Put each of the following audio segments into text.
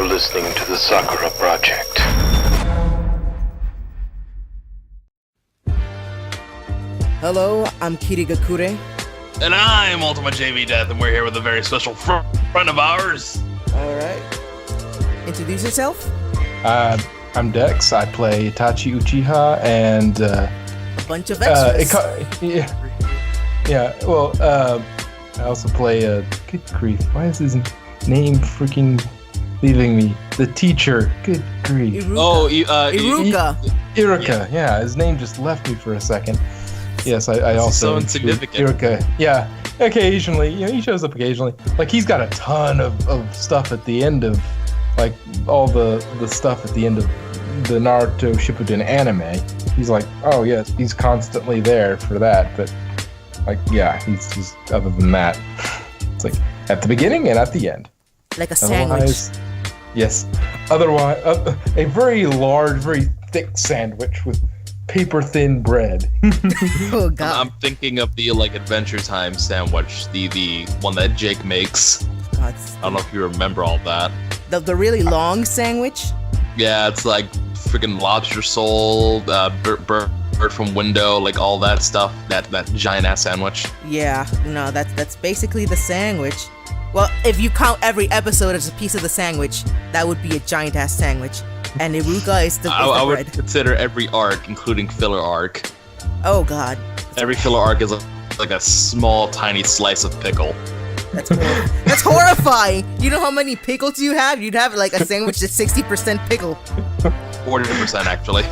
You're listening to the Sakura Project. Hello, I'm Kirigakure. And I'm UltimaJVDeath, and we're here with a very special friend of ours. Alright. Introduce yourself. I'm Dex. I play Itachi Uchiha and A bunch of extras. I also play good grief. Why is his name freaking leaving me? The teacher. Good grief. Iruka. Iruka. Yeah, his name just left me for a second. Yes, I also so insignificant. Iruka. Yeah, occasionally, he shows up occasionally. Like he's got a ton of stuff at the end of, like all the stuff at the end of the Naruto Shippuden anime. He's like, oh yes, he's constantly there for that. But like, yeah, he's just other than that, it's like at the beginning and at the end. Like a sandwich. Yes. Otherwise, a very large, very thick sandwich with paper-thin bread. Oh god. I'm thinking of the Adventure Time sandwich, the one that Jake makes. God, I don't know if you remember all that. the really long sandwich. Yeah, it's like freaking lobster sole, bird from window, like all that stuff. That giant ass sandwich. Yeah, no, that's basically the sandwich. Well, if you count every episode as a piece of the sandwich, that would be a giant ass sandwich. And Iruka is the I bread. would consider every arc, including filler arc. Oh god. Every filler arc is like a small, tiny slice of pickle. That's horrifying. You know how many pickles you have? You'd have like a sandwich that's 60% pickle. 40% actually.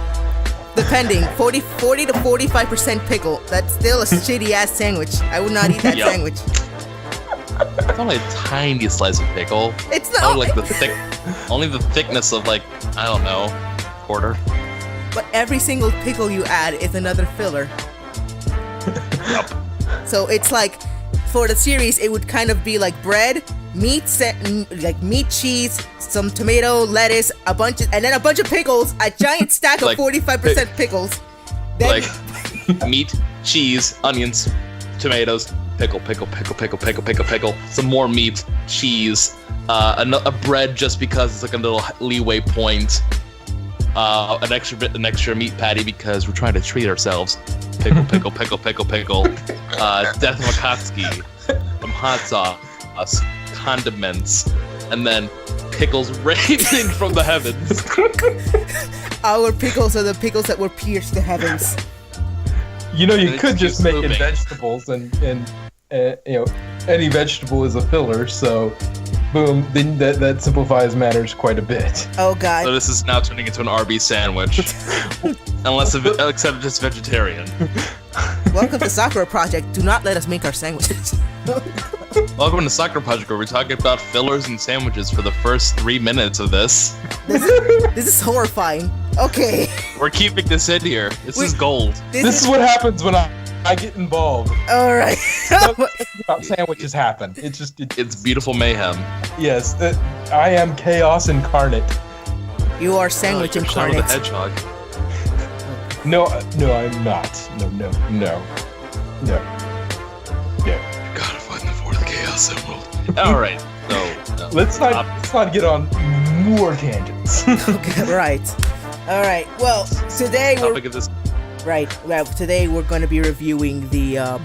Depending, 40 to 45% pickle. That's still a shitty ass sandwich. I would not eat that Yep. sandwich. It's only a tiny slice of pickle. It's not. Only the thickness of I don't know, quarter. But every single pickle you add is another filler. Yep. So it's like, for the series, it would kind of be like bread, meat, meat, cheese, some tomato, lettuce, and then a bunch of pickles, a giant stack of 45% pickles. Then, Meat, cheese, onions, tomatoes, pickle, some more meat, cheese, a bread just because it's like a little leeway point, an extra meat patty because we're trying to treat ourselves, pickle, death makatsuki, some hot sauce, condiments, and then pickles raining from the heavens. our pickles are the pickles that were pierced the heavens. You could just make it vegetables and any vegetable is a filler, so boom, then that simplifies matters quite a bit. Oh god. So this is now turning into an Arby's sandwich. Except it's vegetarian. Welcome to Sakura Project. Do not let us make our sandwiches. Welcome to Sakura Project, where we're talking about fillers and sandwiches for the first 3 minutes of this. This is horrifying. Okay. We're keeping this in here. This is gold. This is what happens when I get involved. All right. About sandwiches happen. It's beautiful mayhem. Yes, I am chaos incarnate. You are sandwich incarnate. The hedgehog. No, I'm not. No. Gotta find the fourth chaos emerald. All right. No. Let's not get on more tangents. Okay, right. All right. Well, today today we're going to be reviewing the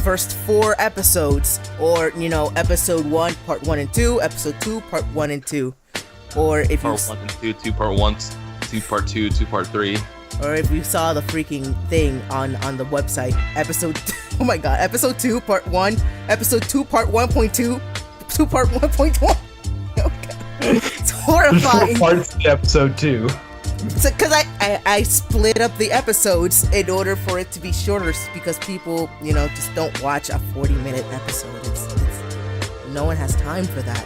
first 4 episodes, or episode 1, part 1 and 2, episode 2, part 1 and 2, or if part 1 and 2, 2 part 1, 2 part 2, 2 part 3. Or if you saw the freaking thing on the website, episode 2, part 1, episode 2, part 1.2, 2 part 1.1. Okay. It's horrifying. 4 parts to episode 2. So, because I split up the episodes in order for it to be shorter, because people, just don't watch a 40-minute episode. It's no one has time for that.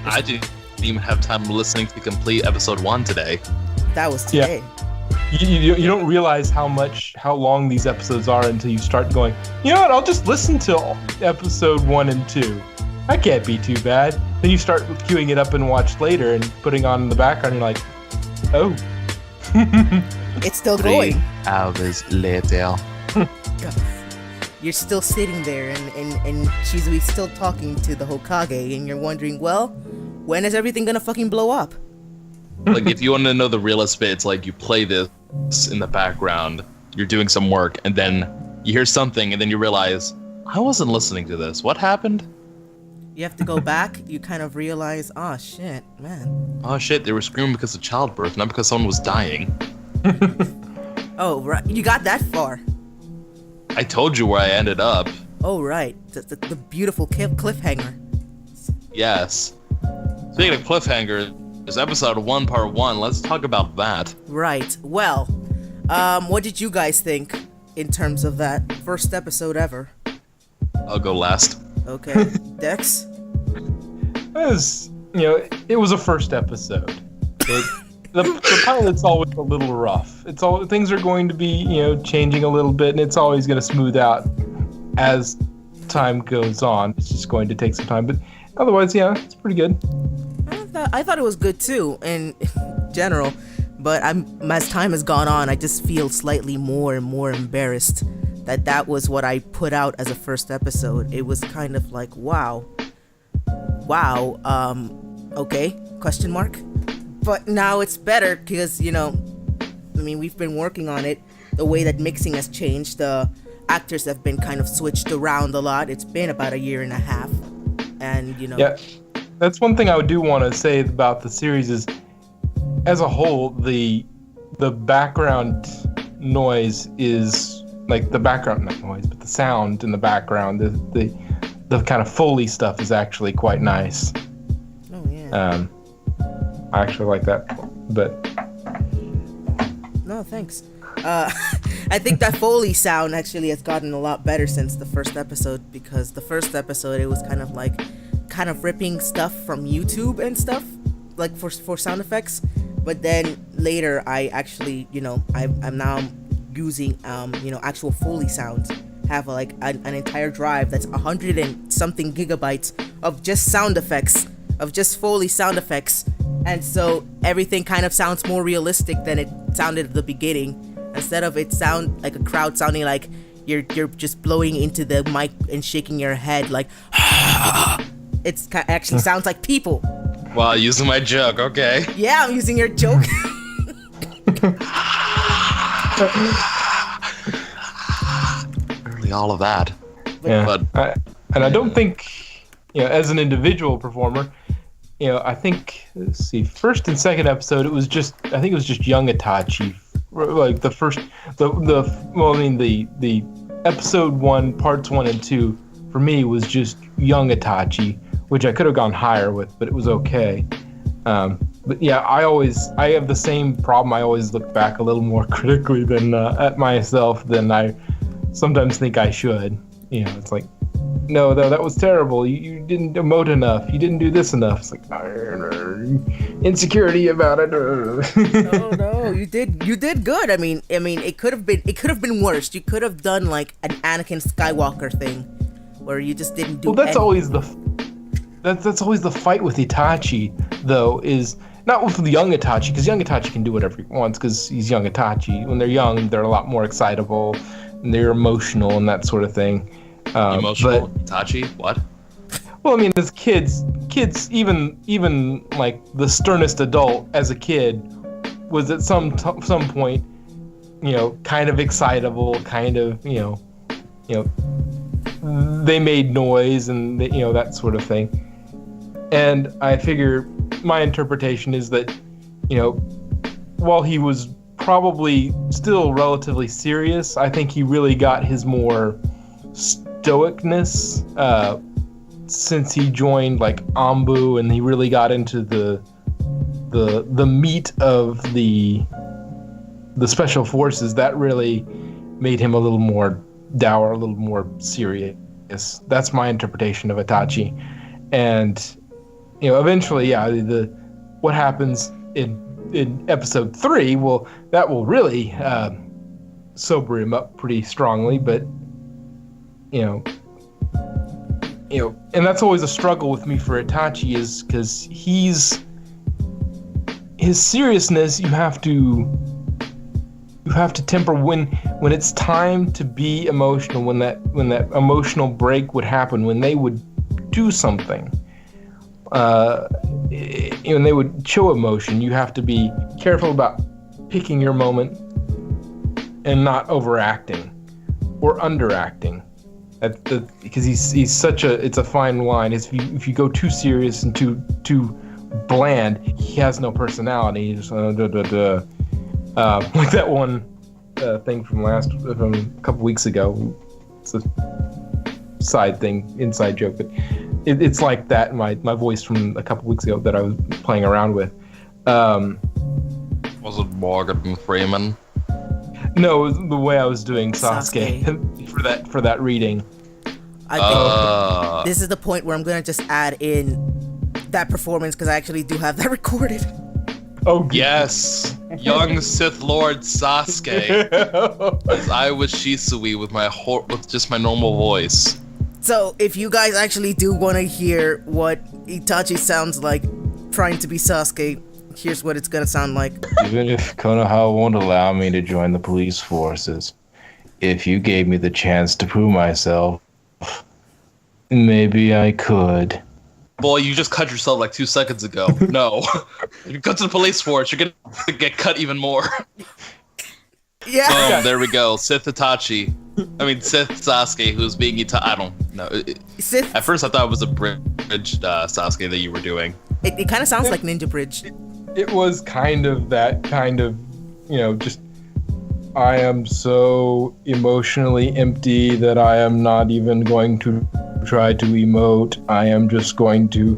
I didn't even have time listening to complete episode 1 today. That was today. Yeah. You don't realize how long these episodes are until you start going, you know what, I'll just listen to episode 1 and 2. That can't be too bad. Then you start queuing it up and watch later and putting on in the background, you're like, oh. It's still going. 3 hours later. You're still sitting there and Shizui's still talking to the Hokage, and you're wondering, well, when is everything gonna fucking blow up? Like, if you want to know the realest bit, it's like you play this in the background, you're doing some work, and then you hear something, and then you realize, I wasn't listening to this. What happened? You have to go back, you kind of realize, oh shit, man. Oh shit, they were screaming because of childbirth, not because someone was dying. Oh, right. You got that far. I told you where I ended up. Oh, right. The beautiful cliffhanger. Yes. Speaking of cliffhangers, episode 1, part 1, let's talk about that. Right. Well, what did you guys think in terms of that first episode ever? I'll go last. Okay. Dex? It was a first episode. The pilot's always a little rough. Things are going to be, changing a little bit, and it's always going to smooth out as time goes on. It's just going to take some time, but otherwise, yeah, it's pretty good. I thought it was good too, in general, but as time has gone on, I just feel slightly more and more embarrassed that was what I put out as a first episode. It was kind of like, wow, okay, question mark. But now it's better because, we've been working on it. The way that mixing has changed, the actors have been kind of switched around a lot. It's been about a year and a half, and Yeah, that's one thing I do want to say about the series is, as a whole, the background noise is like the background not noise, but the sound in the background, the kind of Foley stuff is actually quite nice. Oh yeah. I actually like that, but no, thanks. I think that Foley sound actually has gotten a lot better since the first episode, because the first episode it was kind of ripping stuff from YouTube and stuff, like for sound effects. But then later I actually, I'm now using actual Foley sounds. Have an entire drive that's 100 and something gigabytes of just sound effects, of just Foley sound effects. And so everything kind of sounds more realistic than it sounded at the beginning. Instead of it sound like a crowd sounding like you're just blowing into the mic and shaking your head like it actually sounds like people. Wow, using my joke, okay. Yeah, I'm using your joke. Really all of that. Yeah. I don't think, as an individual performer, I think, let's see, first and second episode, it was just young Itachi. Like the episode 1, parts 1 and 2, for me was just young Itachi, which I could have gone higher with, but it was okay. But yeah, I have the same problem. I always look back a little more critically than at myself than I sometimes think I should. It's like, no, that was terrible. You didn't emote enough. You didn't do this enough. It's like insecurity about it. No, you did good. I mean, it could have been worse. You could have done like an Anakin Skywalker thing, where you just didn't do. Well, that's always the fight with Itachi, though, is not with the young Itachi, because young Itachi can do whatever he wants because he's young Itachi. When they're young, they're a lot more excitable and they're emotional and that sort of thing. Emotional Itachi? What? Well, I mean, as kids, even like the sternest adult as a kid was at some point, kind of excitable, kind of, they made noise and that sort of thing. And I figure my interpretation is that, while he was probably still relatively serious, I think he really got his more stoicness since he joined like Ambu, and he really got into the meat of the special forces. That really made him a little more dour, a little more serious. That's my interpretation of Itachi. And eventually, yeah, what happens in episode 3, well, that will really sober him up pretty strongly. But and that's always a struggle with me for Itachi, is because his seriousness, you have to temper when it's time to be emotional, when that emotional break would happen, when they would do something. when they would show emotion, you have to be careful about picking your moment and not overacting or underacting. Because he's such it's a fine line. If you go too serious and too bland, he has no personality. He's just, like that one thing from a couple weeks ago. It's a side thing, inside joke, but it's like that in my voice from a couple weeks ago that I was playing around with. Was it Morgan Freeman? No, it was the way I was doing Sasuke. for that reading. I think this is the point where I'm gonna just add in that performance because I actually do have that recorded. Oh good. Yes, young Sith Lord Sasuke. As I was Shisui with just my normal voice. So if you guys actually do want to hear what Itachi sounds like trying to be Sasuke, here's what it's gonna sound like. Even if Konoha won't allow me to join the police forces, if you gave me the chance to prove myself, maybe I could. Boy, you just cut yourself like 2 seconds ago. No. If you cut to the police force, you're gonna get cut even more. Yeah. Boom, there we go. Sith Itachi. Sith Sasuke, who's being Itachi. I don't know. Sith. At first, I thought it was a bridged Sasuke that you were doing. It kind of sounds like Ninja Bridge. It was kind of that kind of, just I am so emotionally empty that I am not even going to try to emote. I am just going to,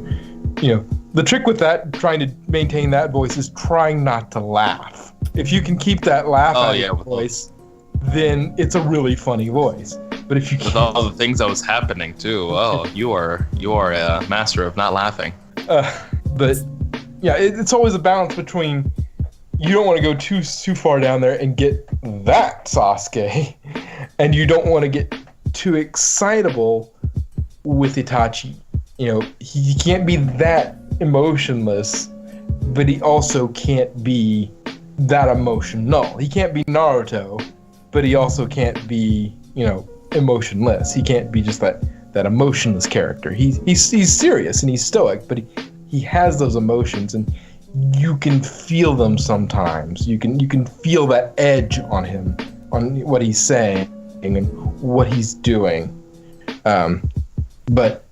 the trick with that, trying to maintain that voice is trying not to laugh. If you can keep that laugh out of your voice, then it's a really funny voice. But if you can't, with all the things that was happening too, you are a master of not laughing. But yeah, it's always a balance between you don't want to go too far down there and get that Sasuke, and you don't want to get too excitable with Itachi. He can't be that emotionless, but he also can't be that emotional. He can't be Naruto, but he also can't be, emotionless. He can't be just that emotionless character. He's serious and he's stoic, but he has those emotions, and you can feel them sometimes. You can feel that edge on him, on what he's saying and what he's doing. But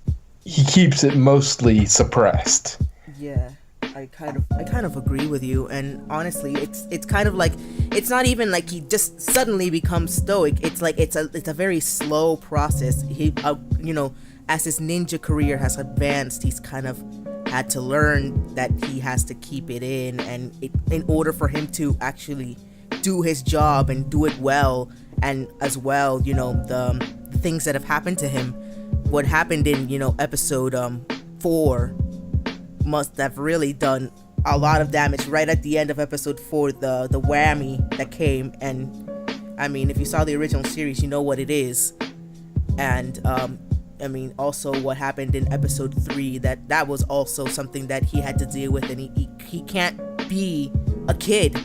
he keeps it mostly suppressed. Yeah, I kind of agree with you, and honestly, it's kind of like, it's not even like he just suddenly becomes stoic. It's like it's a very slow process. He as his ninja career has advanced, he's kind of had to learn that he has to keep it in, and in order for him to actually do his job and do it well, and as well, the things that have happened to him, what happened in episode 4 must have really done a lot of damage right at the end of episode 4, the whammy that came. And if you saw the original series, you know what it is. And also what happened in episode 3, that was also something that he had to deal with, and he can't be a kid.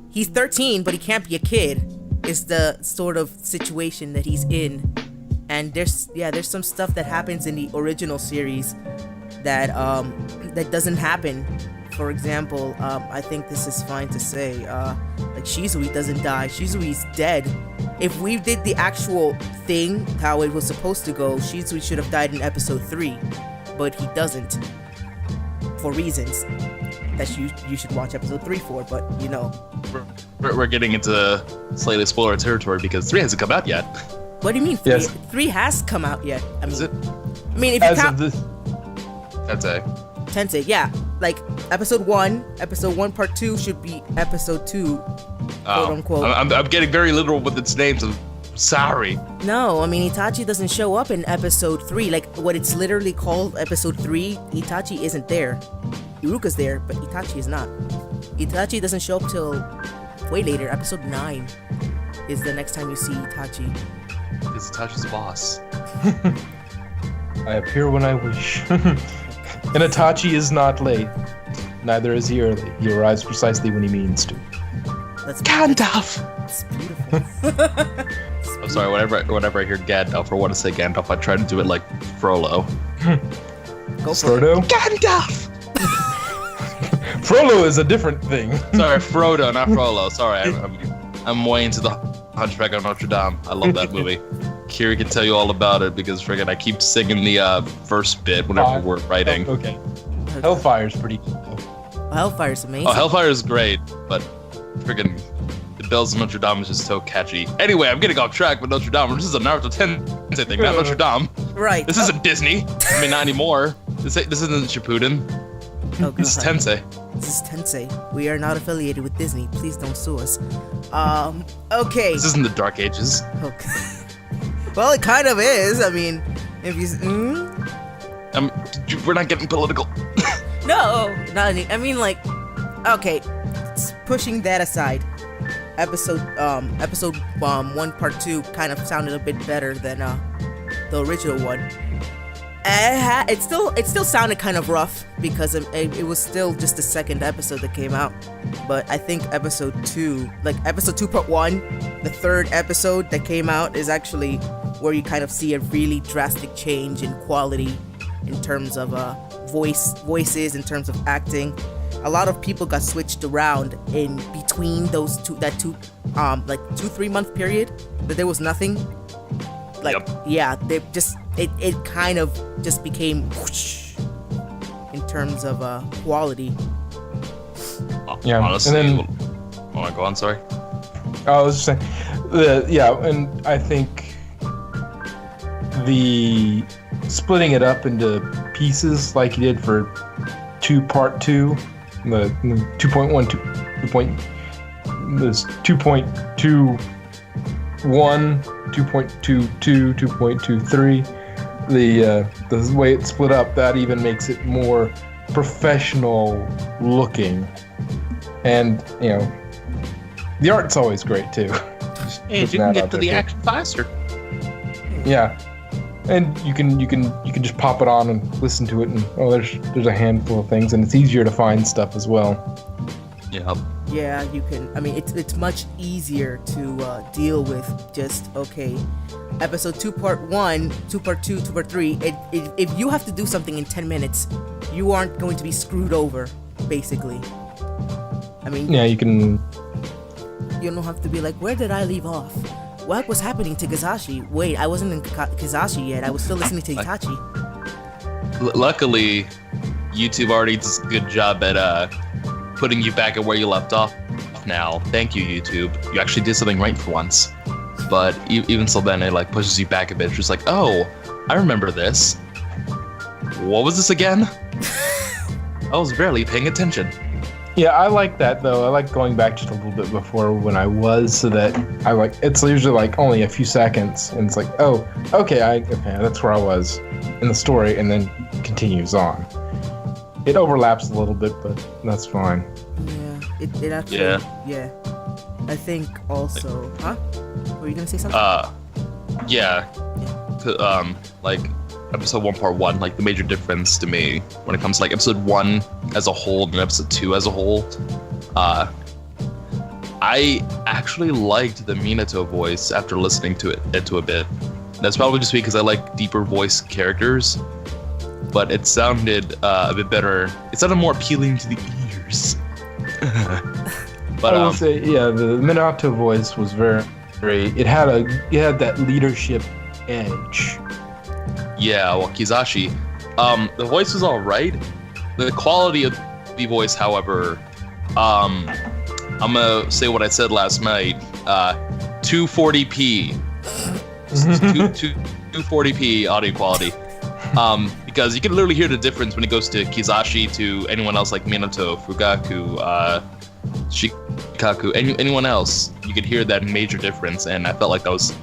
He's 13, but he can't be a kid, is the sort of situation that he's in. And there's some stuff that happens in the original series that doesn't happen. For example, I think this is fine to say, like Shizui doesn't die. Shizui's dead. If we did the actual thing, how it was supposed to go, Shizui should have died in episode 3, but he doesn't, for reasons that you should watch episode 3 for, but We're getting into slightly spoiler territory because 3 hasn't come out yet. What do you mean 3? Yes. 3 has come out yet. Is it? If you count Tensei, yeah, like episode 1 part 2 should be episode 2, quote unquote. I'm getting very literal with its names. I'm sorry. No, Itachi doesn't show up in episode 3. Like what it's literally called episode 3, Itachi isn't there. Iruka's there, but Itachi is not. Itachi doesn't show up till way later. Episode 9 is the next time you see Itachi. It's Itachi's boss. I appear when I wish. And Itachi is not late. Neither is he early. He arrives precisely when he means to. That's Gandalf! It's beautiful. I'm sorry, whenever I hear Gandalf or want to say Gandalf, I try to do it like Frollo. Go for Frodo? Gandalf! Frollo is a different thing. Sorry, Frodo, not Frollo. Sorry, I'm way into the Hunchback of Notre Dame. I love that movie. Kiri can tell you all about it because friggin' I keep singing the first bit whenever we're writing. Oh, okay. Hellfire's pretty cool. Hellfire's amazing. Oh, Hellfire is great, but friggin' the Bells of Notre Dame is just so catchy. Anyway, I'm getting off track with Notre Dame. This is a Naruto Tensei thing, not Notre Dame. Right. This isn't Disney. I mean, not anymore. This isn't Shippuden. Oh, This is Tensei. This is Tensei. We are not affiliated with Disney. Please don't sue us. Okay. This isn't the Dark Ages. Okay. Well, it kind of is. I mean, if you... We're not getting political. No, not any. I mean, like, okay, pushing that aside, episode 1 part 2 kind of sounded a bit better than the original one. It still sounded kind of rough because it was still just the second episode that came out. But I think episode 2 part 1, the third episode that came out, is actually where you kind of see a really drastic change in quality in terms of voices, in terms of acting. A lot of people got switched around in between those 2-3 month period that there was nothing. Like, yep. Yeah, they just it kind of just became whoosh in terms of quality. Yeah, honestly. And then, go on. Sorry. I was just saying, and I think the splitting it up into pieces like you did for part 2, the 2.1, there's 2.21, 2.22, 2.23. The way it's split up, that even makes it more professional looking, and the art's always great too. And you can get to the action faster. Yeah. And you can just pop it on and listen to it, and there's a handful of things, and it's easier to find stuff as well. Yeah. Yeah, you can. I mean, it's much easier to deal with just episode 2 part 1, 2 part 2, 2 part 3. If you have to do something in 10 minutes, you aren't going to be screwed over, basically. I mean, yeah, you can. You don't have to be like, where did I leave off? What was happening to Kizashi? Wait, I wasn't in Kizashi yet. I was still listening to Itachi. Luckily, YouTube already does a good job at putting you back at where you left off now. Thank you, YouTube. You actually did something right for once. But even so, then it pushes you back a bit. It's just like, oh, I remember this. What was this again? I was barely paying attention. Yeah, I like that though. I like going back just a little bit before when I was, so that it's usually only a few seconds, and it's like, oh, okay, that's where I was in the story, and then continues on. It overlaps a little bit, but that's fine. Yeah, it actually. Yeah. I think also, huh? Were you gonna say something? Yeah. Episode 1 part 1, the major difference to me when it comes to episode 1 as a whole and episode 2 as a whole, I actually liked the Minato voice after listening to it a bit. That's probably just because I like deeper voice characters, but it sounded a bit better. It sounded more appealing to the ears. But I will say, the Minato voice was very, it had that leadership edge. Yeah, well, Kizashi, the voice was alright. The quality of the voice, however, I'm gonna say what I said last night. 240p. 240p audio quality. Because you can literally hear the difference when it goes to Kizashi to anyone else like Minato, Fugaku, Shikaku, anyone else. You could hear that major difference, and I felt like it was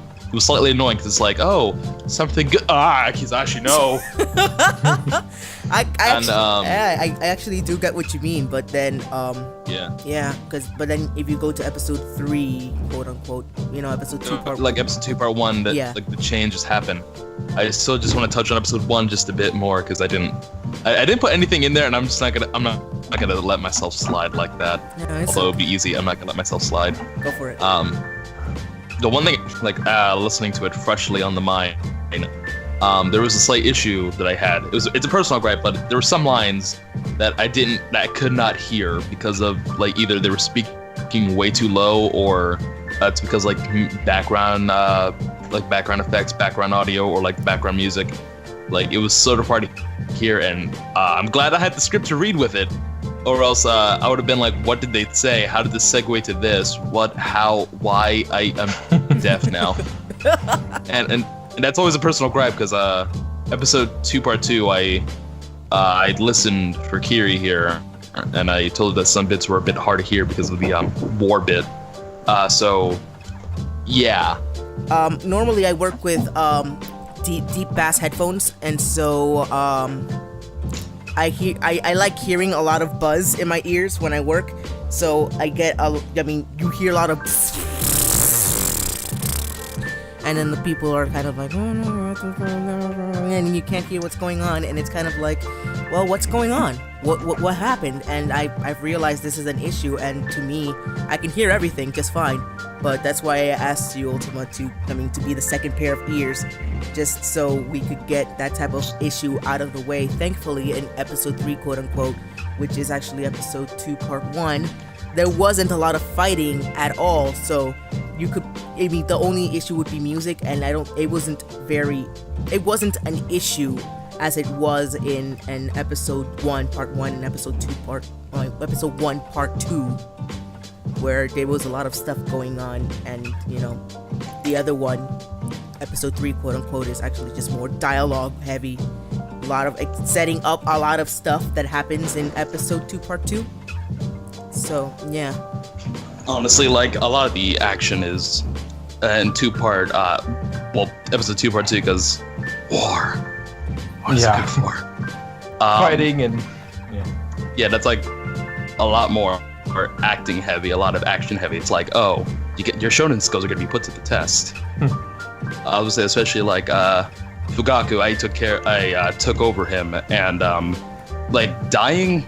slightly annoying because it's like, oh, something good. Kizashi, no. I actually do get what you mean, but then but then if you go to episode 3, quote unquote, episode 2 part episode 2 part 1, that the changes happen. I still just want to touch on episode 1 just a bit more because I didn't put anything in there, and I'm not gonna let myself slide like that. No, although it'd be easy, I'm not gonna let myself slide. Go for it. The one thing, listening to it freshly on the mind, there was a slight issue that I had. It's a personal gripe, but there were some lines that I could not hear because of like either they were speaking way too low, or it's because like background effects, background audio, or like background music. Like it was sort of hard to hear, and I'm glad I had the script to read with it, or else I would have been like, what did they say? How did this segue to this? What? How? Why? I am deaf now. And that's always a personal gripe, because episode 2 part 2, I listened for Kiri here, and I told her that some bits were a bit hard to hear because of the war bit. So yeah. Normally I work with deep bass headphones, and so I like hearing a lot of buzz in my ears when I work. So you hear a lot of, and then the people are kind of like, and you can't hear what's going on, and it's kind of like, well, what's going on? What happened? And I've realized this is an issue, and to me, I can hear everything just fine. But that's why I asked you, Ultima, to be the second pair of ears, just so we could get that type of issue out of the way. Thankfully, in episode 3, quote unquote, which is actually episode 2, part 1, there wasn't a lot of fighting at all. So the only issue would be music, and it wasn't an issue as it was in episode 1, part 1, and episode 1, part 2, where there was a lot of stuff going on, and the other one, episode 3, quote unquote, is actually just more dialogue heavy, a lot of setting up a lot of stuff that happens in episode 2, part 2. So yeah, honestly, like a lot of the action is in episode 2 part 2, because war is good for fighting, and yeah, that's like a lot more acting heavy, a lot of action heavy. It's like, oh, your shonen skills are gonna be put to the test. I would say, especially like Fugaku, I took over him, and like dying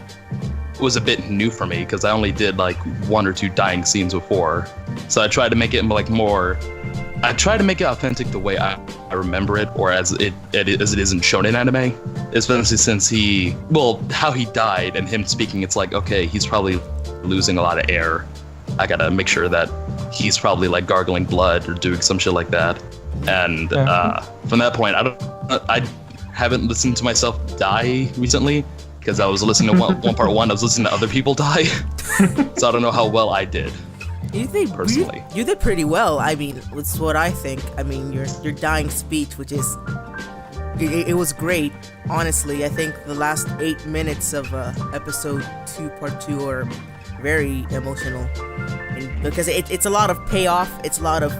was a bit new for me, because I only did like 1 or 2 dying scenes before. So I tried to make it authentic the way I remember it, or as it is in shonen anime. Especially since how he died and him speaking, it's like, okay, he's probably losing a lot of air. I gotta make sure that he's probably like gargling blood or doing some shit like that. And from that point, I haven't listened to myself die recently, because I was listening to one part 1, I was listening to other people die. So I don't know how well I did. Personally, you did pretty well. I mean, it's what I think. I mean, your dying speech, which is, it was great. Honestly, I think the last 8 minutes of episode 2, part 2 are very emotional, and because it's a lot of payoff. It's a lot of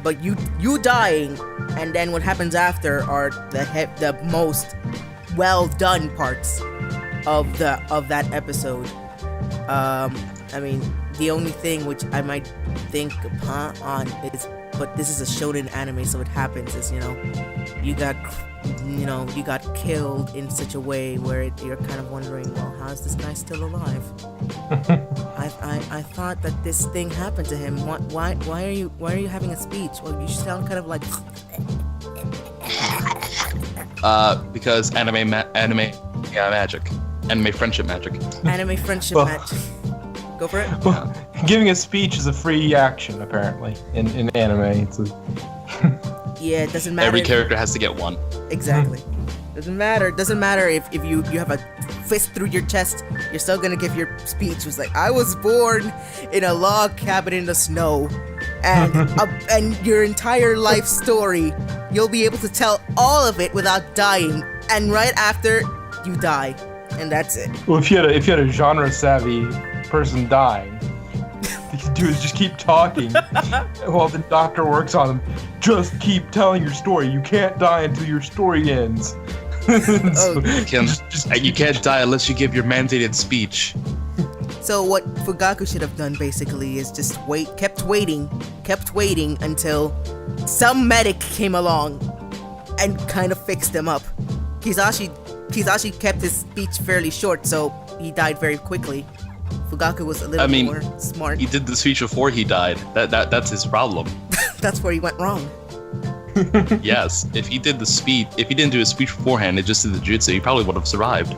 but you dying, and then what happens after are the most well done parts of that episode. I mean, the only thing which I might think on is, but this is a shonen anime, so it happens, is you got killed in such a way where you're kind of wondering, well, how is this guy still alive? I thought that this thing happened to him. Why are you having a speech? Well, you sound kind of like because anime magic, anime friendship magic. Anime friendship magic. Go for it. Well, giving a speech is a free action, apparently, in anime. Yeah, it doesn't matter. Every character has to get one. Exactly. Doesn't matter if you have a fist through your chest, you're still gonna give your speech. It was like, I was born in a log cabin in the snow, and and your entire life story, you'll be able to tell all of it without dying, and right after you die, and that's it. Well, if you had a genre savvy person dying, you could do is just keep talking while the doctor works on them. Just keep telling your story. You can't die until your story ends. You can't die unless you give your mandated speech. So what Fugaku should have done basically is just kept waiting until some medic came along and kind of fixed him up. Kizashi kept his speech fairly short, so he died very quickly. Fugaku was a little more smart. He did the speech before he died. That's his problem. That's where he went wrong. Yes, if he didn't do his speech beforehand and just did the jutsu, he probably would have survived.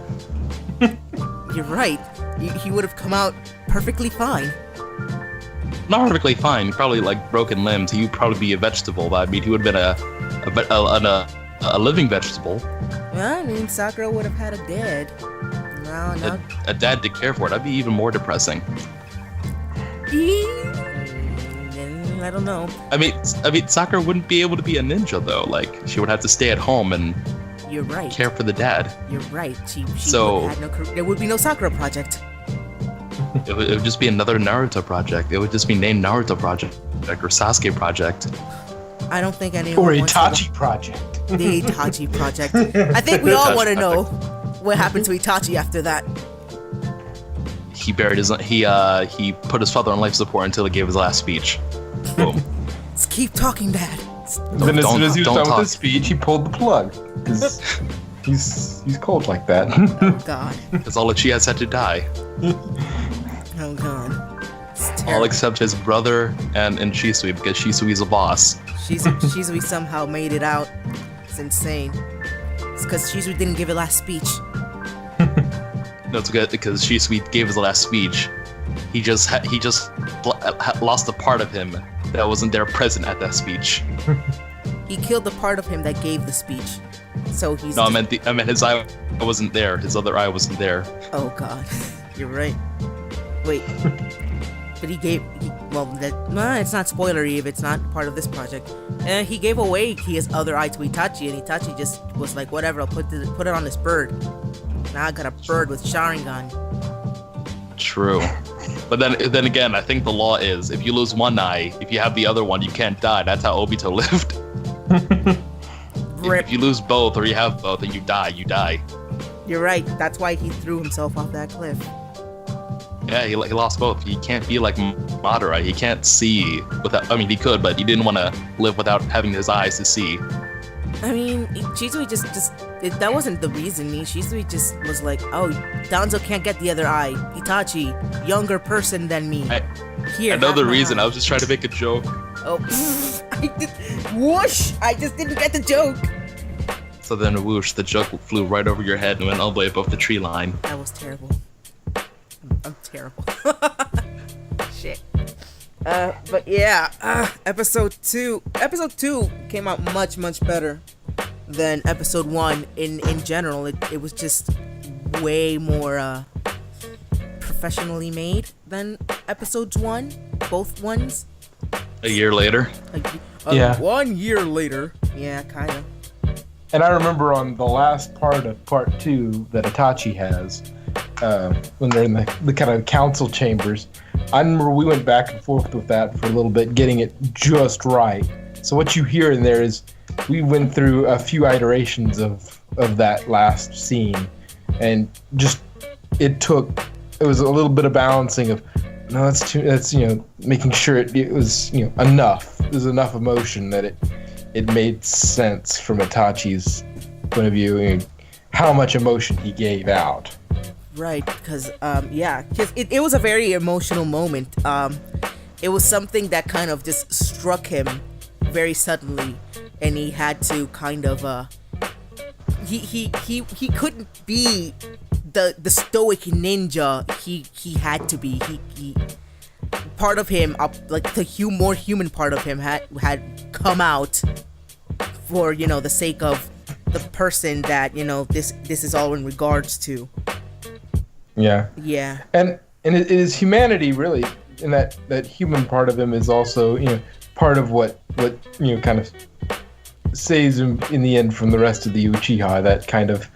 You're right. He would have come out perfectly fine. Not perfectly fine, probably like broken limbs. He would probably be a vegetable. But I mean, he would have been a living vegetable. Well, I mean, Sakura would have had a dad. No. A dad to care for. That'd be even more depressing. I don't know. I mean, Sakura wouldn't be able to be a ninja though. Like, she would have to stay at home and You're right. care for the dad. You're right. She So- would have had no. There would be no Sakura Project. It would just be another Naruto project. It would just be named Naruto Project or Sasuke Project. I don't think anyone Or wants Itachi Project. the Itachi Project. I think we all want to know what happened to Itachi after that. He buried his. He put his father on life support until he gave his last speech. Boom. Let's keep talking, Dad. Then as soon as he was don't done talk. with his speech, he pulled the plug. Because he's cold like that. Oh God. Because all Uchiha's had to die. Oh God. It's All terrible. except his brother and Shisui, because Shisui's a boss. Shizui somehow made it out. It's insane. It's because Shizui didn't give a last speech. No, it's good because Shisui gave his last speech. He just lost a part of him that wasn't there present at that speech. He killed the part of him that gave the speech. So he's. No, I meant his eye wasn't there. His other eye wasn't there. Oh God. You're right. Wait. But it's not spoilery if it's not part of this project. He gave away his other eye to Itachi, and Itachi just was like, whatever, I'll put it on this bird. Now I got a bird with Sharingan. True. But then again, I think the law is if you lose one eye, if you have the other one, you can't die. That's how Obito lived. Rip. If you lose both or you have both and you die, you die. You're right. That's why he threw himself off that cliff. Yeah, he lost both. He can't be like Madara. He can't see without. I mean, he could, but he didn't want to live without having his eyes to see. I mean, Shizui that wasn't the reason. Shizui just was like, oh, Danzo can't get the other eye. Itachi, younger person than me. Here. I know have the my reason. eye. I was just trying to make a joke. Oh, whoosh! I just didn't get the joke. So then, whoosh, the joke flew right over your head and went all the way above the tree line. That was terrible. I'm terrible. Shit. But yeah, episode 2 came out much better than episode 1 in general. It was just way more professionally made than episodes 1, both ones. A year later. Yeah. 1 year later. Yeah, kind of. And I remember on the last part of part 2 that Itachi has, when they're in the kind of council chambers, I remember we went back and forth with that for a little bit, getting it just right. So what you hear in there is we went through a few iterations of that last scene, and just it was a little bit of balancing of no, that's making sure it was enough. There's enough emotion that it made sense from Itachi's point of view and how much emotion he gave out. Right, because it was a very emotional moment. It was something that kind of just struck him very suddenly, and he had to kind of he couldn't be the stoic ninja he had to be. He part of him, like the more human part of him had come out for the sake of the person that this is all in regards to. Yeah. Yeah. And it is humanity really, and that human part of him is also part of what kind of saves him in the end from the rest of the Uchiha. That kind of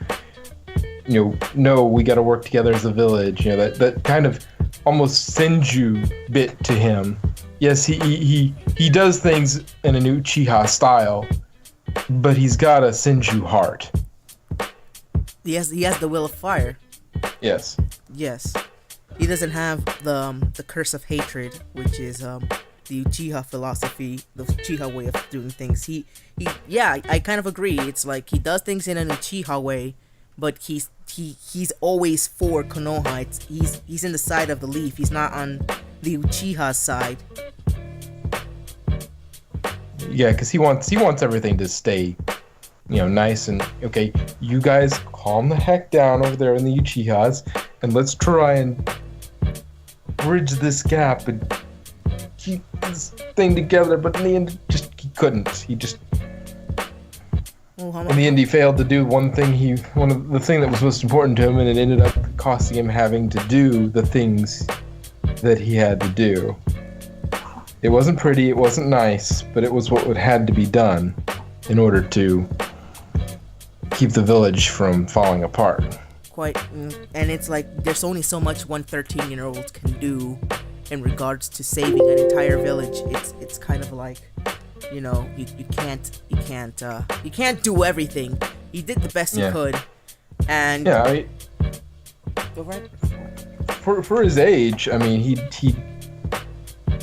no, we got to work together as a village. That kind of almost Senju bit to him. Yes, he does things in an Uchiha style, but he's got a Senju heart. He has the will of fire. Yes. Yes. He doesn't have the curse of hatred, which is the Uchiha philosophy, the Uchiha way of doing things. I kind of agree. It's like he does things in an Uchiha way, but he's always for Konoha. He's in the side of the leaf. He's not on the Uchiha side. Yeah, because he wants everything to stay, nice and okay. You guys calm the heck down over there in the Uchihas, and let's try and bridge this gap and keep this thing together. But in the end, he couldn't. He just in the end, he failed to do one of the thing that was most important to him, and it ended up costing him having to do the things that he had to do. It wasn't pretty, it wasn't nice, but it was what had to be done in order to keep the village from falling apart. Quite, and it's like there's only so much one 13-year-old can do in regards to saving an entire village. It's kind of like, you can't do everything. He did the best he could, and go right. For his age, I mean, he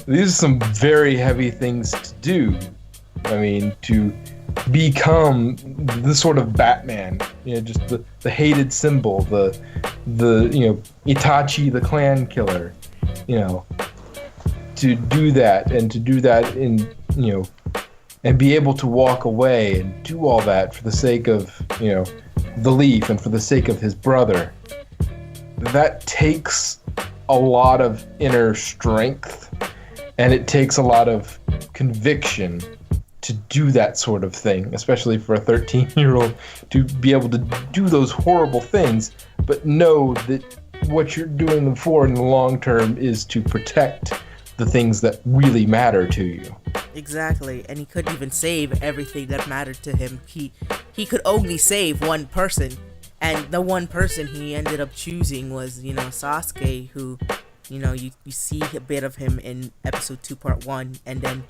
these are some very heavy things to do. I mean, to become the sort of Batman, just the hated symbol, the Itachi the clan killer, to do that in and be able to walk away and do all that for the sake of the Leaf and for the sake of his brother. That takes a lot of inner strength, and it takes a lot of conviction to do that sort of thing, especially for a 13-year-old to be able to do those horrible things, but know that what you're doing them for in the long term is to protect the things that really matter to you. Exactly, and he couldn't even save everything that mattered to him. He could only save one person, and the one person he ended up choosing was, Sasuke, who, you see a bit of him in episode 2 part 1, and then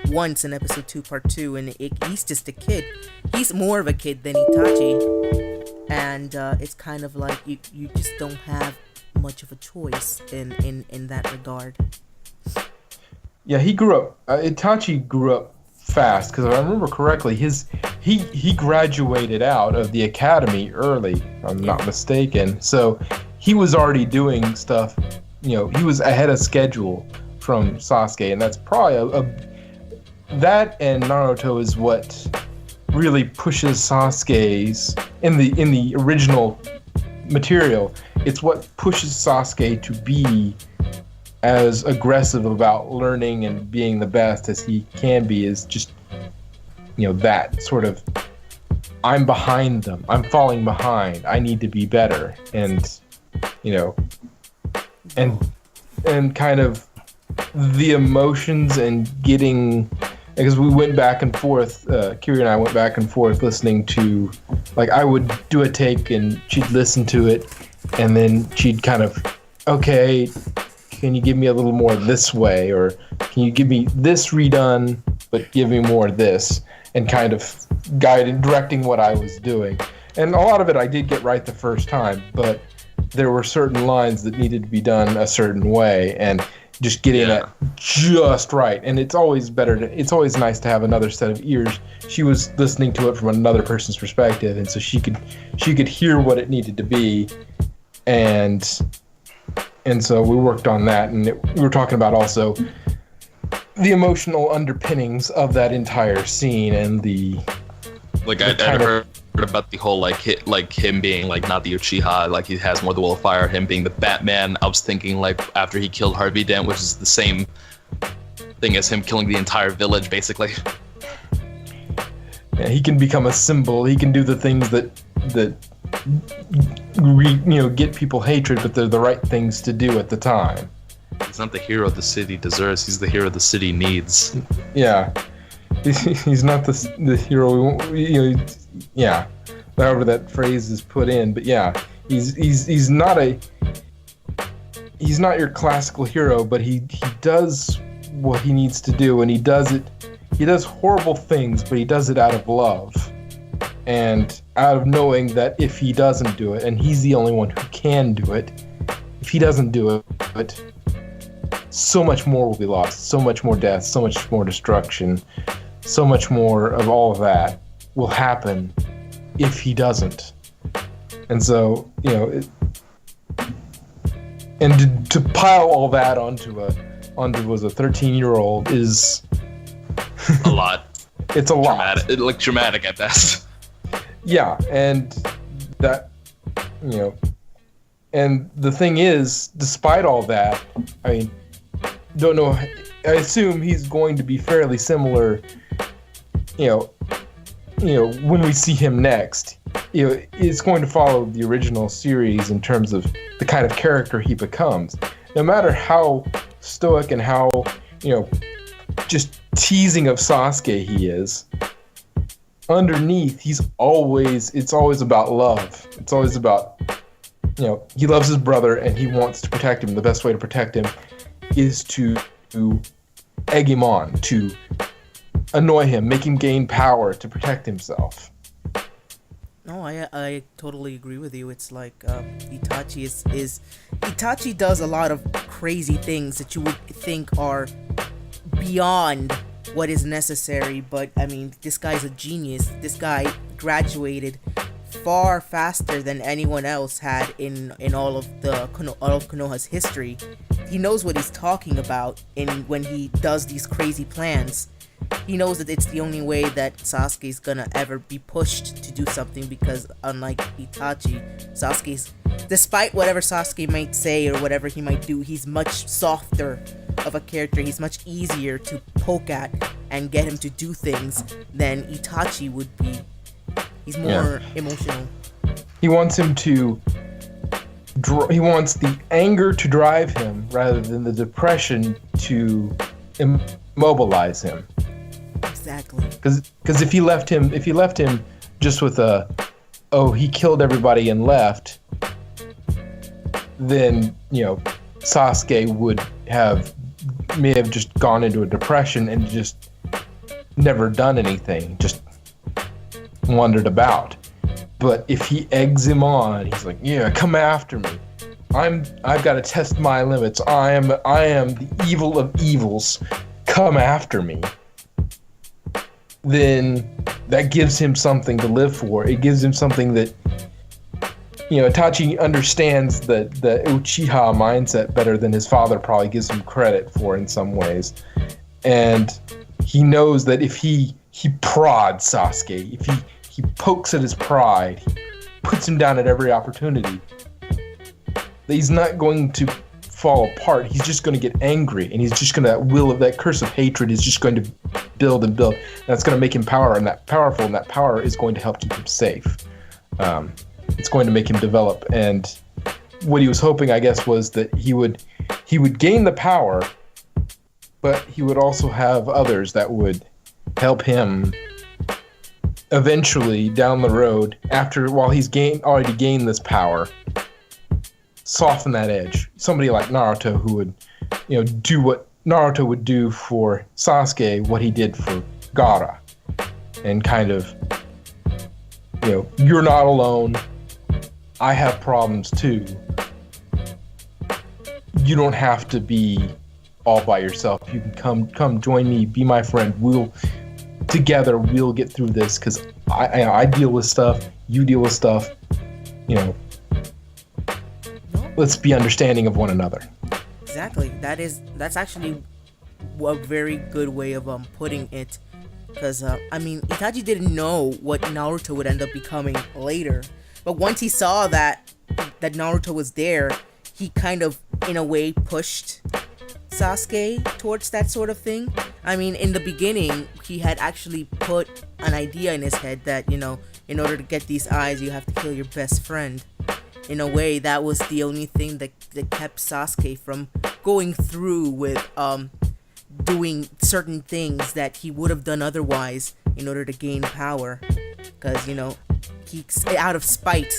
once in episode 2 part 2, and he's just a kid. He's more of a kid than Itachi, and it's kind of like you just don't have much of a choice in that regard. Yeah, he grew up. Itachi grew up fast, because if I remember correctly, he graduated out of the academy early, if I'm not mistaken. So he was already doing stuff. He was ahead of schedule from Sasuke, and that's probably that and Naruto is what really pushes Sasuke's in the original material. It's what pushes Sasuke to be as aggressive about learning and being the best as he can be, is just that sort of, I'm behind them, I'm falling behind, I need to be better, and and kind of the emotions and getting, because we went back and forth, Kiri and I went back and forth listening to, like, I would do a take and she'd listen to it, and then she'd kind of, okay, can you give me a little more this way, or can you give me this redone, but give me more this, and kind of directing what I was doing. And a lot of it I did get right the first time, but there were certain lines that needed to be done a certain way, and just getting that just right. And it's always nice to have another set of ears. She was listening to it from another person's perspective, and so she could hear what it needed to be, and so we worked on that, and we were talking about also the emotional underpinnings of that entire scene, and I'd heard about the whole him being not the Uchiha, he has more the will of fire, him being the Batman. I was thinking after he killed Harvey Dent, which is the same thing as him killing the entire village, basically. Yeah, he can become a symbol. He can do the things that get people hatred, but they're the right things to do at the time. He's not the hero the city deserves. He's the hero the city needs. Yeah, he's not the hero. Yeah, however that phrase is put in, but yeah, he's not your classical hero, but he does what he needs to do, and he does it. He does horrible things, but he does it out of love, and out of knowing that if he doesn't do it, and he's the only one who can do it, if he doesn't do it, so much more will be lost, so much more death, so much more destruction, so much more of all of that will happen if he doesn't. And so, and to pile all that onto as a 13-year-old is a lot. It's a lot. Dramatic at best. Yeah, and that, and the thing is, despite all that, I mean, don't know. I assume he's going to be fairly similar. When we see him next, it's going to follow the original series in terms of the kind of character he becomes. No matter how stoic and how, just teasing of Sasuke he is, underneath it's always about love. It's always about, he loves his brother and he wants to protect him. The best way to protect him is to egg him on, to annoy him, make him gain power to protect himself. No, I totally agree with you. It's like Itachi Itachi does a lot of crazy things that you would think are beyond what is necessary, but I mean, this guy's a genius. This guy graduated far faster than anyone else had in all of Konoha's history. He knows what he's talking about when he does these crazy plans. He knows that it's the only way that Sasuke's gonna ever be pushed to do something, because unlike Itachi, despite whatever Sasuke might say or whatever he might do, he's much softer of a character. He's much easier to poke at and get him to do things than Itachi would be. He's more emotional. He wants him to he wants the anger to drive him rather than the depression to immobilize him. Exactly. Because if he left him just with he killed everybody and left, then Sasuke may have just gone into a depression and just never done anything, just wandered about. But if he eggs him on, he's like, yeah, come after me. I've got to test my limits. I am the evil of evils. Come after me. Then that gives him something to live for. It gives him something that, Itachi understands the Uchiha mindset better than his father probably gives him credit for in some ways. And he knows that if he prods Sasuke, if he pokes at his pride, he puts him down at every opportunity, he's not going to fall apart. He's just going to get angry, and he's just going to, that curse of hatred is just going to build and build. And that's going to make him powerful, and that power is going to help keep him safe. It's going to make him develop. And what he was hoping, I guess, was that he would gain the power, but he would also have others that would help him eventually down the road, while he's already gained this power, soften that edge. Somebody like Naruto, who would, do what Naruto would do for Sasuke, what he did for Gaara, and kind of, you're not alone. I have problems too. You don't have to be all by yourself. You can come join me, be my friend. Together we'll get through this, because I deal with stuff, you deal with stuff. Let's be understanding of one another. Exactly. That's actually a very good way of putting it, because Itachi didn't know what Naruto would end up becoming later, but once he saw that Naruto was there, he kind of in a way pushed Sasuke towards that sort of thing. In the beginning, he had actually put an idea in his head that, in order to get these eyes, you have to kill your best friend. In a way, that was the only thing that kept Sasuke from going through with doing certain things that he would have done otherwise in order to gain power. Because, he's out of spite,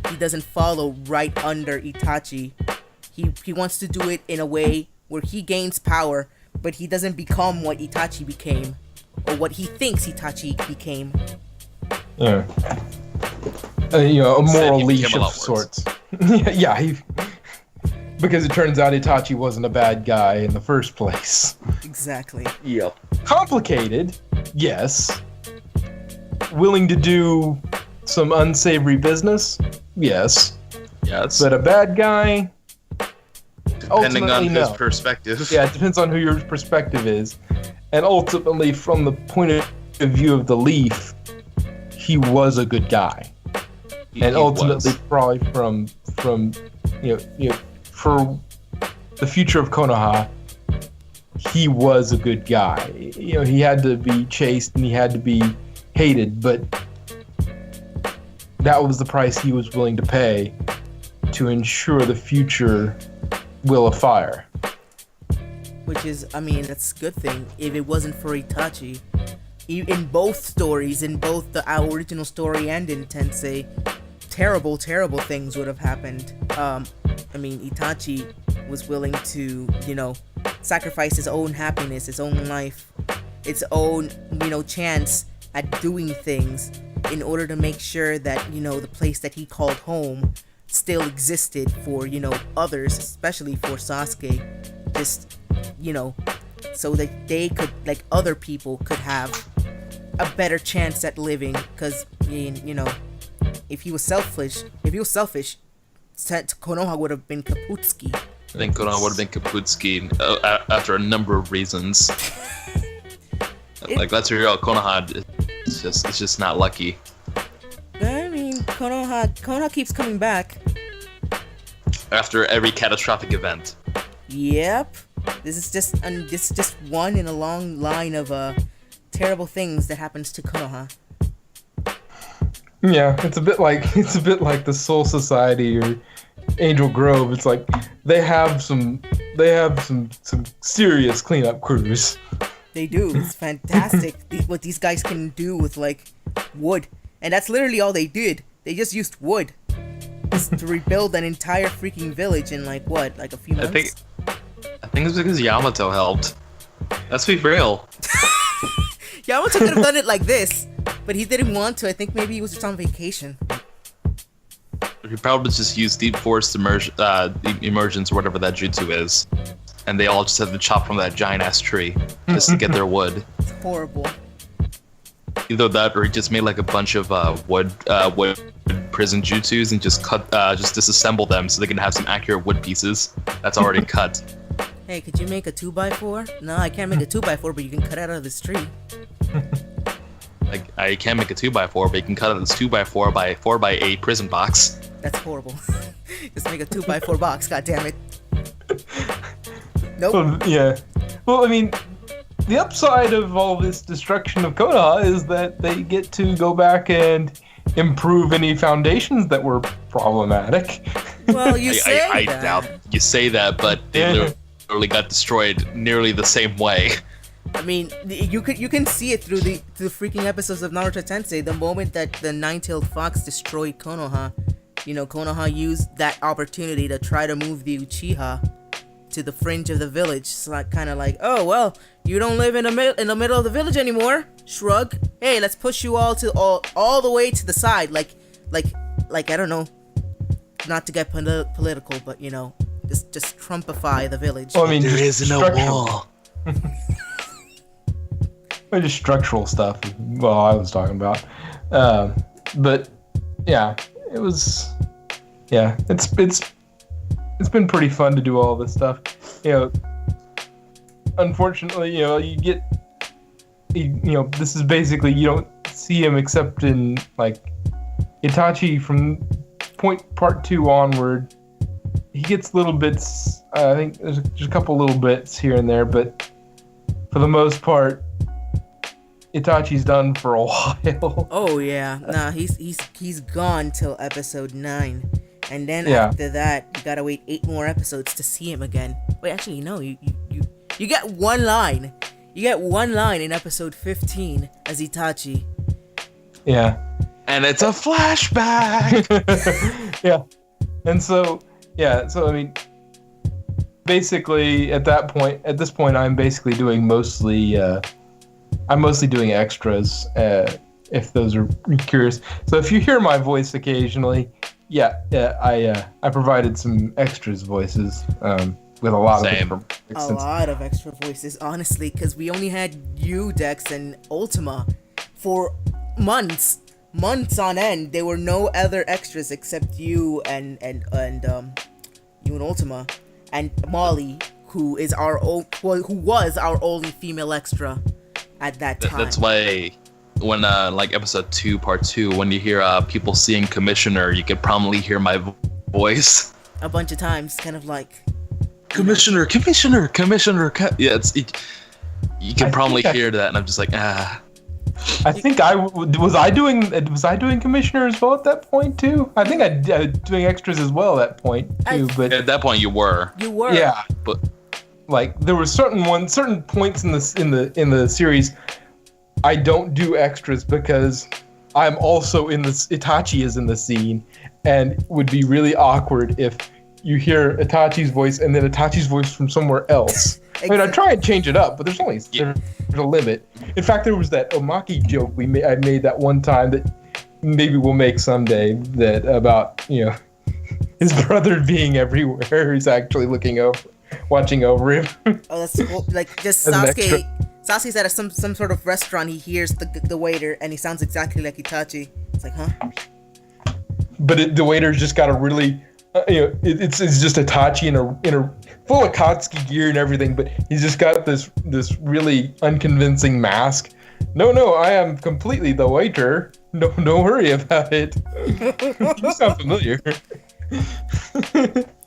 he doesn't follow right under Itachi. He wants to do it in a way where he gains power, but he doesn't become what Itachi became, or what he thinks Itachi became. Yeah. A moral leash of sorts. Yeah, because it turns out Itachi wasn't a bad guy in the first place. Exactly. Yeah. Complicated, yes. Willing to do some unsavory business, yes. Yes. But a bad guy, depending on no. his perspective. Yeah, it depends on who your perspective is. And ultimately, from the point of view of the Leaf, he was a good guy. And ultimately, probably from for the future of Konoha, he was a good guy. He had to be chased and he had to be hated, but that was the price he was willing to pay to ensure the future will of fire. Which is, that's a good thing. If it wasn't for Itachi, in both stories, in both the original story and in Tensei, terrible things would have happened. Itachi was willing to, sacrifice his own happiness, his own life, its own, chance at doing things in order to make sure that, the place that he called home still existed for, others, especially for Sasuke, just, so that they could, like, other people could have a better chance at living, because, if he was selfish, Konoha would have been Kaputsuki. I think Konoha would have been Kaputsuki after a number of reasons. Let's be real, Konoha, it's just not lucky. Konoha keeps coming back. After every catastrophic event. Yep. This is just one in a long line of terrible things that happens to Konoha. Yeah, it's a bit like the Soul Society or Angel Grove. It's like they have some serious cleanup crews. They do. It's fantastic what these guys can do with, like, wood. And that's literally all they did. They just used wood to rebuild an entire freaking village in, like, what, like a few months? I think it's because Yamato helped. Let's be real. Yamato could have done it like this, but he didn't want to. I think maybe he was just on vacation. He probably just used deep forest emergence or whatever that jutsu is. And they all just had to chop from that giant ass tree just to get their wood. It's horrible. Either that or he just made like a bunch of wood prison jutsus and just disassemble them so they can have some accurate wood pieces that's already cut. Hey, could you make a 2x4? No, I can't make a 2x4, but you can cut it out of this tree. Like, I can't make a 2x4, but you can cut out this 2x4 by 4x8 prison box. That's horrible. Just make a 2x4 box, goddammit. Nope. Well, yeah. Well, the upside of all this destruction of Konoha is that they get to go back and improve any foundations that were problematic. Well, you say I that. doubt you say that, but they literally got destroyed nearly the same way. You can see it through the freaking episodes of Naruto Tensei. The moment that the nine-tailed fox destroyed Konoha, Konoha used that opportunity to try to move the Uchiha to the fringe of the village. It's like kind of like, oh well, you don't live in the middle of the village anymore. Shrug. Hey, let's push you all the way to the side. Like I don't know, not to get political, but just Trumpify the village. Well, there isn't a wall. Just structural stuff. Well, I was talking about, but yeah, it was. Yeah, it's been pretty fun to do all this stuff. Unfortunately, you get, this is basically, you don't see him except in, like, Itachi from part 2 onward. He gets little bits, I think there's a couple little bits here and there, but for the most part, Itachi's done for a while. Oh yeah, nah, he's gone till episode 9. And then after that, you gotta wait 8 more episodes to see him again. Wait, actually, no, you get one line. You get one line in episode 15 as Itachi. Yeah. And it's a flashback! Yeah. And so, basically, at this point, I'm basically doing mostly doing extras, if those are curious. So if you hear my voice occasionally, I provided some extras voices with a lot of extra voices, honestly, because we only had you, Dex, and Ultima for months on end. There were no other extras except you and Ultima and Molly, who was our only female extra at that time. when like episode 2, part 2, when you hear people seeing Commissioner, you could probably hear my voice a bunch of times, kind of like Commissioner. Yeah, you can probably hear that, and I'm just like, ah. I think was I doing Commissioner as well at that point too. I think I was doing extras as well at that point too. But at that point, you were. Yeah, but like there were certain points in the series I don't do extras because I'm also in this. Itachi is in the scene, and it would be really awkward if you hear Itachi's voice and then Itachi's voice from somewhere else. I mean, I try and change it up, but there's a limit. In fact, there was that Omaki joke I made that one time that maybe we'll make someday, that about, you know, his brother being everywhere. He's actually watching over him. Oh, that's cool. Like just Sasuke. Sasuke's at some sort of restaurant. He hears the waiter, and he sounds exactly like Itachi. It's like, huh? But the waiter's just got a really, it's just Itachi in a full of Akatsuki gear and everything, but he's just got this really unconvincing mask. No, I am completely the waiter. No, don't worry about it. You sound familiar.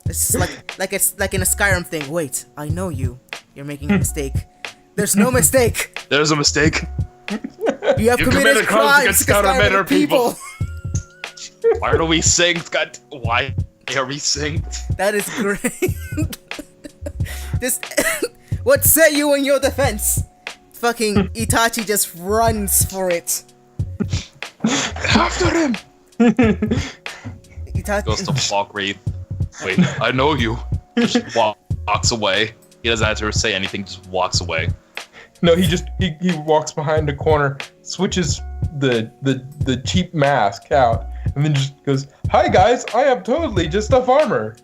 It's like in a Skyrim thing. Wait, I know you. You're making a mistake. There's no mistake. There's a mistake. You have committed crimes against Skyrim people. Why are we synced? God, why are we synced? That is great. Just what say you in your defense? Fucking Itachi just runs for it. After him. Itachi Goes to Fog Wraith. Wait, I know you. Just walks away. He doesn't have to say anything. Just walks away. No, he walks behind a corner, switches the cheap mask out, and then just goes, "Hi guys, I am totally just a farmer."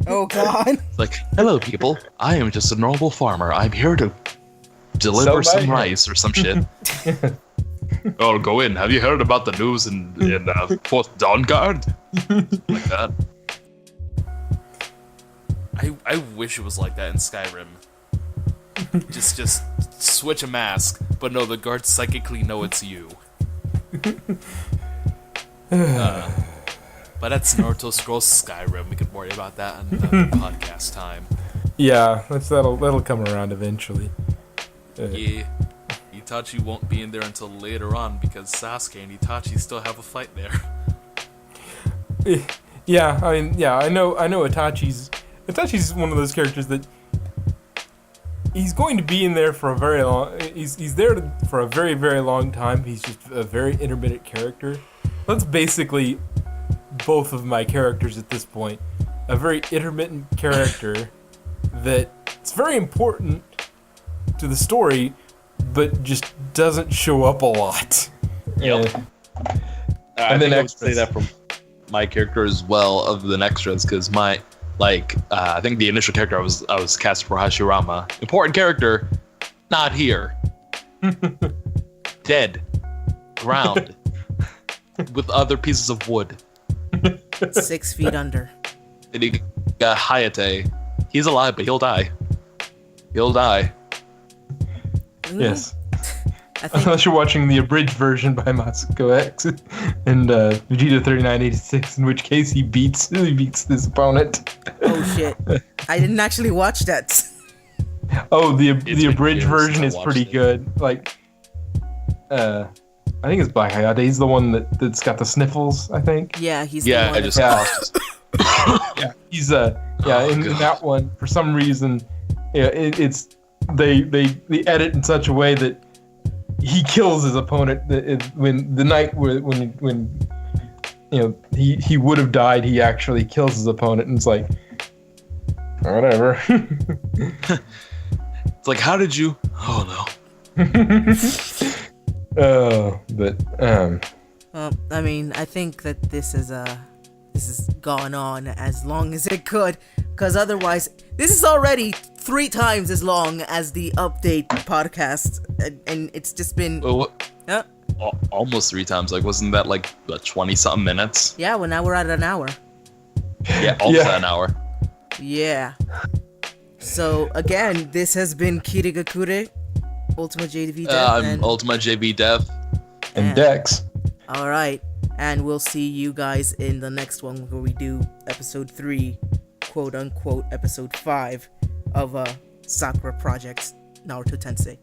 Oh god. It's like, hello people, I am just a normal farmer. I'm here to deliver some rice or some shit. Oh, go in. Have you heard about the news in Fourth Dawn Guard? Like that. I wish it was like that in Skyrim. Just switch a mask, but no, the guards psychically know it's you. But that's Naruto Scrolls Skyrim. We could worry about that on another podcast time. Yeah, that'll come around eventually. Yeah, Itachi won't be in there until later on because Sasuke and Itachi still have a fight there. Yeah, I mean, yeah, I know Itachi's one of those characters that he's going to be in there for a very long. He's there for a very, very long time. He's just a very intermittent character. That's basically both of my characters at this point. A very intermittent character that it's very important to the story, but just doesn't show up a lot. Yep. I think I would say that from my character as well, other than extras, because my I think the initial character I was cast for Hashirama. Important character, not here. Dead. Ground. With other pieces of wood. 6 feet under. And he got Hayate. He's alive, but he'll die. He'll die. Yes. Unless you're watching the abridged version by Masuko X and Vegeta 3986, in which case he beats his opponent. Oh shit! I didn't actually watch that. Oh, the abridged version is pretty good. Like, I think it's Black Hayate. He's the one that's got the sniffles, I think. Yeah, he's the one. Yeah, he's in that one for some reason. Yeah, they edit in such a way that he kills his opponent when the night when he would have died. He actually kills his opponent, and it's like, whatever. It's like, how did you? Oh no. Well, I mean, I think that this has gone on as long as it could, because otherwise, this is already 3 times as long as the update podcast, and it's just been almost 3 times. Like, wasn't that like 20-something minutes? Yeah, well, now we're at an hour. Yeah, almost an hour. Yeah. So again, this has been Kirigakure, UltimaJVDeath. I'm UltimaJVDeath. And Dex. All right. And we'll see you guys in the next one where we do episode 3, quote unquote, episode 5 of Sakura Project's Naruto Tensei.